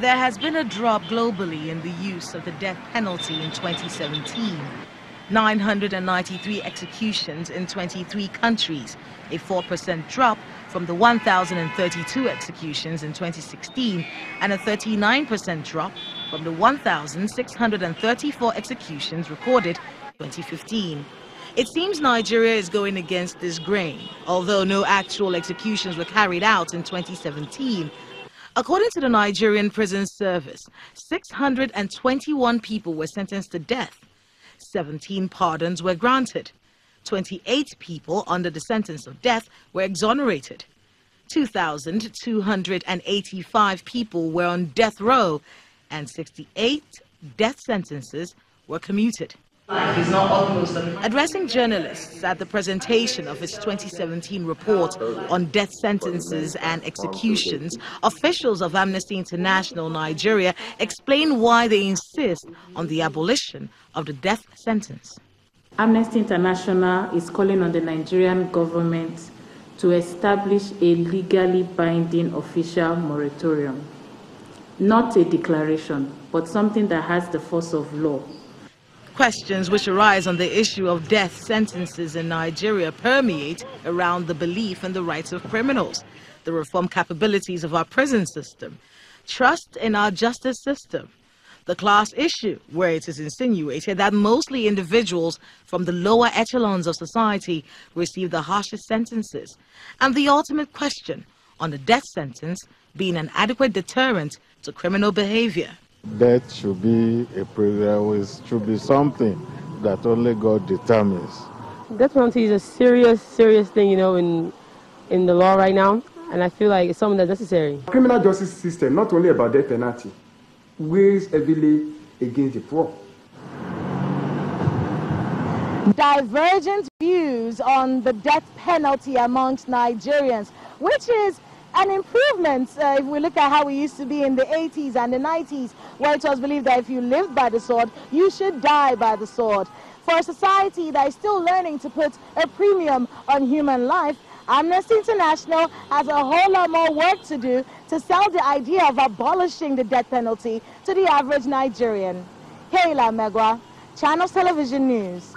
There has been a drop globally in the use of the death penalty in 2017. 993 executions in 23 countries, a 4% drop from the 1,032 executions in 2016 and a 39% drop from the 1,634 executions recorded in 2015. It seems Nigeria is going against this grain, although no actual executions were carried out in 2017. According to the Nigerian Prison Service, 621 people were sentenced to death. 17 pardons were granted. 28 people under the sentence of death were exonerated. 2,285 people were on death row, and 68 death sentences were commuted. Addressing journalists at the presentation of its 2017 report on death sentences and executions, officials of Amnesty International Nigeria explain why they insist on the abolition of the death sentence. Amnesty International is calling on the Nigerian government to establish a legally binding official moratorium. Not a declaration, but something that has the force of law. Questions which arise on the issue of death sentences in Nigeria permeate around the belief in the rights of criminals, the reform capabilities of our prison system, trust in our justice system, the class issue, where it is insinuated that mostly individuals from the lower echelons of society receive the harshest sentences, and the ultimate question on the death sentence being an adequate deterrent to criminal behavior. Death should be should be something that only God determines. Death penalty is a serious thing, you know, in the law right now, and I feel like it's something that's necessary. Criminal justice system, not only about death penalty, weighs heavily against the poor. Divergent views on the death penalty amongst Nigerians, which is an improvement if we look at how we used to be in the 80s and the 90s, where it was believed that if you lived by the sword, you should die by the sword. For a society that is still learning to put a premium on human life, Amnesty International has a whole lot more work to do to sell the idea of abolishing the death penalty to the average Nigerian. Kayla Megwa, Channels Television News.